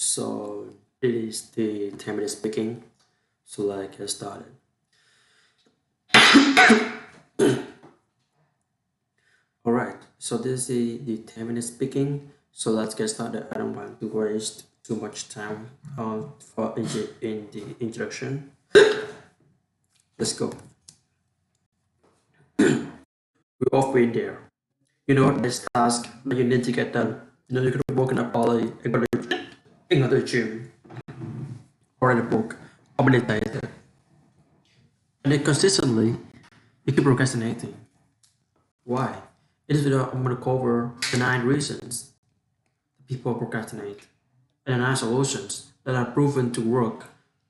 So it is the 10 minute speaking. So let's get started. All right. So this is the 10 minute speaking. So let's get started. I don't want to waste too much time in the introduction. Let's go. We all been there. You know this task that you need to get done. You could have woken up early and go to the gym or in a book or meditate. And then consistently you keep procrastinating. Why? In this video, I'm going to cover the 9 reasons people procrastinate and the 9 solutions that are proven to work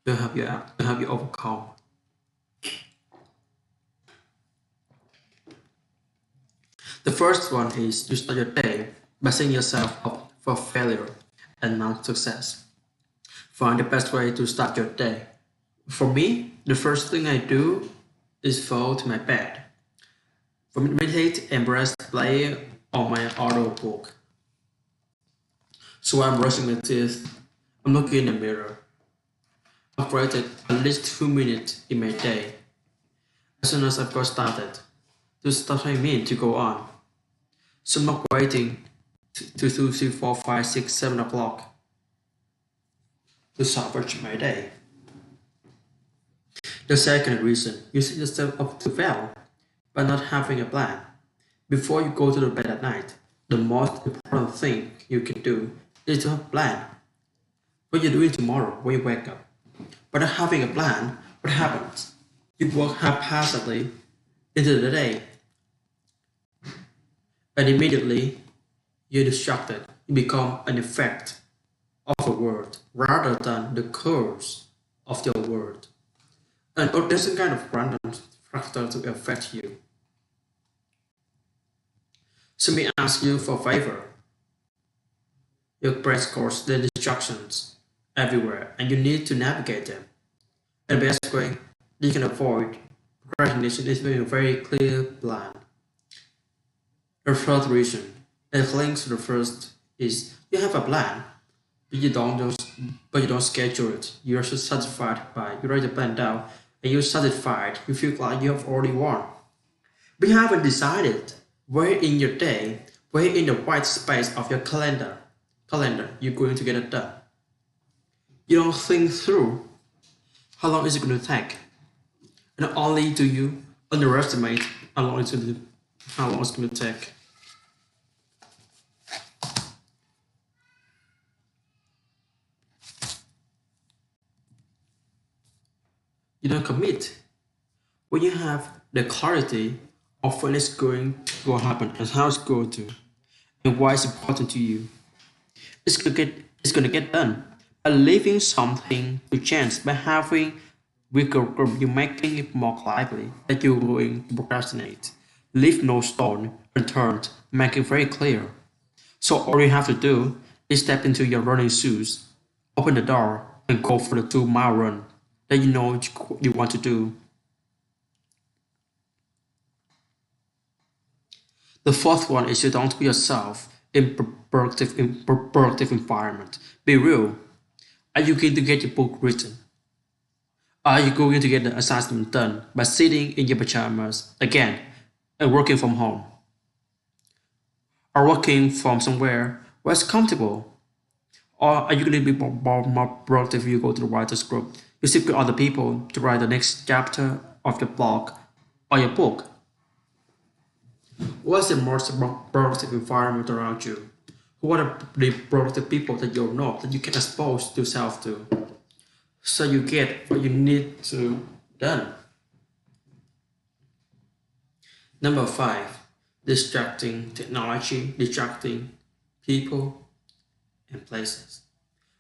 to help you overcome. The first one is you start your day by setting yourself up for failure and not success. Find the best way to start your day. For me, the first thing I do is fall to my bed. For me, meditate and press play on my audio book. So while I'm brushing my teeth, I'm looking in the mirror. I've created at least 2 minutes in my day. As soon as I first started, to start my mean to go on. So I'm not waiting to 2, 3, 4, 5, 6, 7 o'clock to salvage my day. The second reason, you set yourself up to fail by not having a plan. Before you go to the bed at night, the most important thing you can do is to have a plan. What you're doing tomorrow when you wake up. By not having a plan, what happens? You work haphazardly into the day, and immediately you're distracted. You become an effect of a word rather than the cause of your word. And there's some kind of random factor to affect you. So let me ask you for a favor. Your brain scores the distractions everywhere and you need to navigate them. And the best way you can avoid procrastination is having a very clear plan. The third reason, and links to the first, is you have a plan, but you don't schedule it. You're so satisfied by you write the plan down and you're satisfied. You feel like you have already won. But you haven't decided where in your day, where in the white space of your calendar you're going to get it done. You don't think through how long is it going to take, and only do you underestimate how long it's going to take. You don't commit. When you have the clarity of when it's going to happen and how it's going to, and why it's important to you, it's gonna get done. By leaving something to chance, by having weaker group, you're making it more likely that you're going to procrastinate. Leave no stone unturned, make it very clear. So all you have to do is step into your running shoes, open the door, and go for the 2 mile run that you know you want to do. The fourth one is you don't be yourself in productive environment. Be real. Are you going to get your book written? Are you going to get the assignment done by sitting in your pajamas again and working from home? Or working from somewhere where it's comfortable? Or are you going to be more productive if you go to the writer's group? You sit with other people to write the next chapter of your blog or your book. What's the most productive environment around you? Who are the productive people that you know that you can expose yourself to? So you get what you need to done. Number 5, distracting technology, distracting people and places.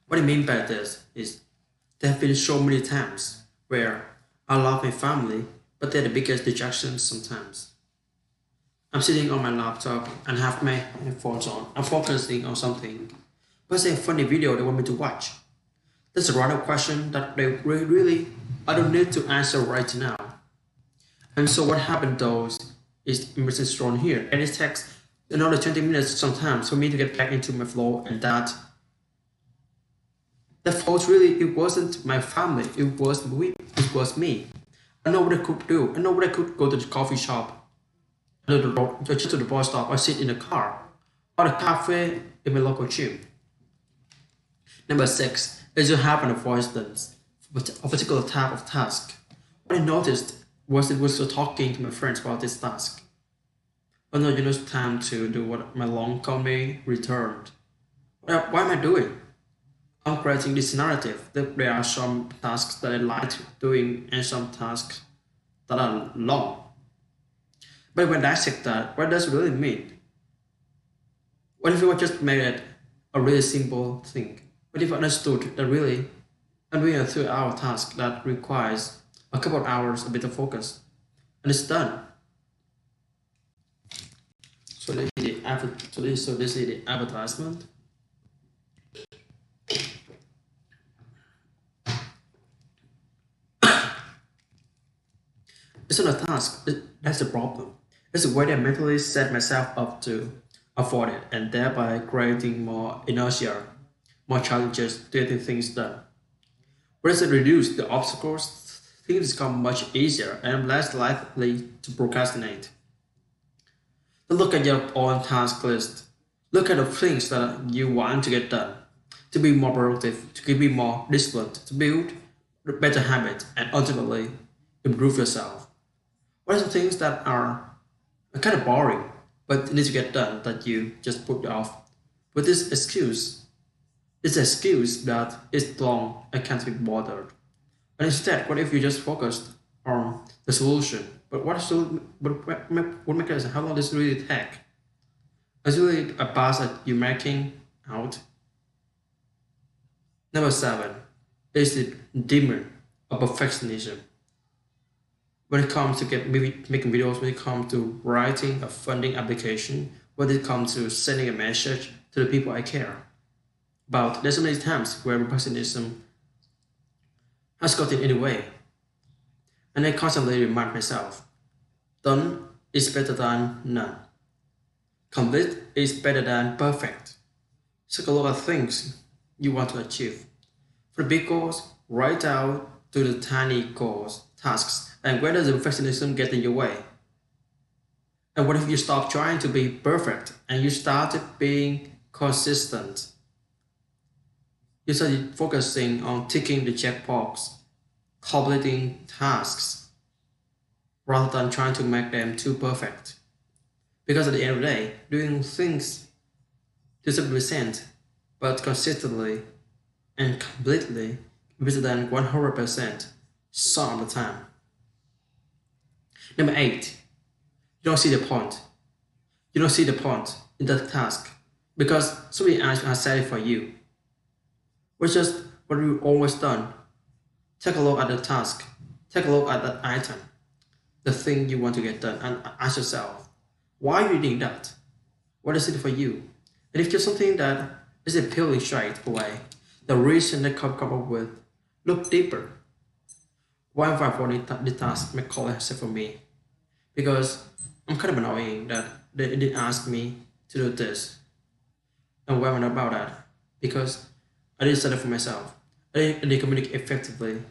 What I mean by this is there have been so many times where I love my family, but they're the biggest distractions sometimes. I'm sitting on my laptop and have my headphones on. I'm focusing on something. But it's a funny video they want me to watch. That's a random question that they really I don't need to answer right now. And so what happened though is message thrown here. And it takes another 20 minutes sometimes for me to get back into my flow, and that The fault really, it wasn't my family, it was me. I know what I could do. I know what I could go to the coffee shop, to the road, just to the bus stop, or sit in the car, or the cafe in my local gym. Number six is you have an avoidance of a particular type of task. What I noticed was it was so talking to my friends about this task. Oh no, it's time to do what my long commute returned. What am I doing? I'm creating this narrative that there are some tasks that I like doing and some tasks that are long. But when I dissect that, what does it really mean? What if we just made it a really simple thing? What if I understood that really I'm doing a 3 hour task that requires a couple of hours, a bit of focus, and it's done. So this is the advertisement. It's not a task. That's the problem. It's the way I mentally set myself up to avoid it, and thereby creating more inertia, more challenges to getting things done. Whereas it reduces the obstacles, things become much easier and I'm less likely to procrastinate. Then look at your own task list. Look at the things that you want to get done, to be more productive, to be more disciplined, to build better habits, and ultimately improve yourself. What are some things that are kind of boring, but need to get done that you just put off with this excuse? It's an excuse that it's long and can't be bothered. And instead, what if you just focused on the solution? But what makes how long does it really take? It's really a pass that you're making out. Number seven is the demon of perfectionism. When it comes to making videos, when it comes to writing a funding application, when it comes to sending a message to the people I care about, there's so many times where perfectionism has gotten in the way. And I constantly remind myself, done is better than none. Complete is better than perfect. Take a look at things you want to achieve. For the big goals, write out to the tiny goals, tasks, and where does the perfectionism get in your way? And what if you stop trying to be perfect and you started being consistent? You started focusing on ticking the checkbox, completing tasks, rather than trying to make them too perfect. Because at the end of the day, doing things to 70%, but consistently and completely better than 100% some of the time. Number eight, you don't see the point. You don't see the point in that task because somebody else has said it for you. Which is what we've always done. Take a look at the task. Take a look at that item, the thing you want to get done, and ask yourself, why are you doing that? What is it for you? And if there's something that is appealing straight away, the reason they come up with, look deeper. Why have I avoided the task my colleague said for me? Because I'm kind of annoying that they didn't ask me to do this. And why am I not about that? Because I didn't set it for myself. I didn't communicate effectively.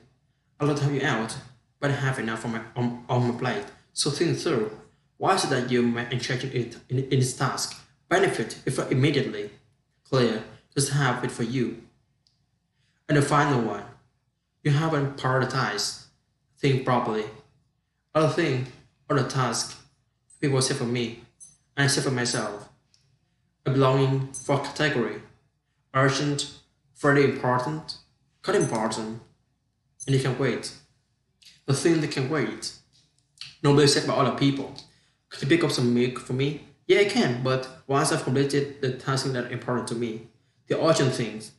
I love to help you out, but I have enough on my plate. So think through. Why is it that you're engaging in this task? Benefit if immediately clear, just have it for you. And the final one, you haven't prioritized, think properly. Other thing, other task, people say for me, and I say for myself. A belonging for category, urgent, very important, quite important, and it can wait. The thing that can wait, normally said by other people. Could you pick up some milk for me? Yeah, I can, but once I've completed the tasks that are important to me, the urgent things,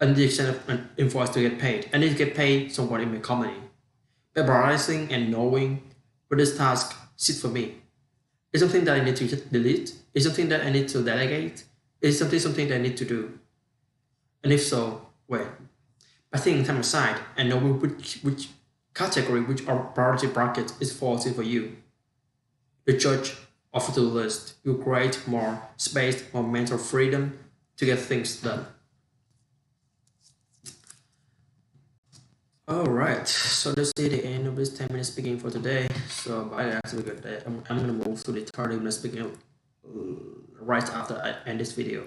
I need to send an invoice to get paid. I need to get paid somewhere in my company. By prioritizing and knowing where this task sits for me. Is something that I need to delete? Is something that I need to delegate? Is something that I need to do? And if so, where? By taking time aside and knowing which category, which priority bracket is falls in for you. The judge of the to-do list will create more space, more mental freedom to get things done. Alright, so this is the end of this 10-minute speaking for today. So bye guys, have a good day. I'm gonna move to the 30-minute speaking right after I end this video.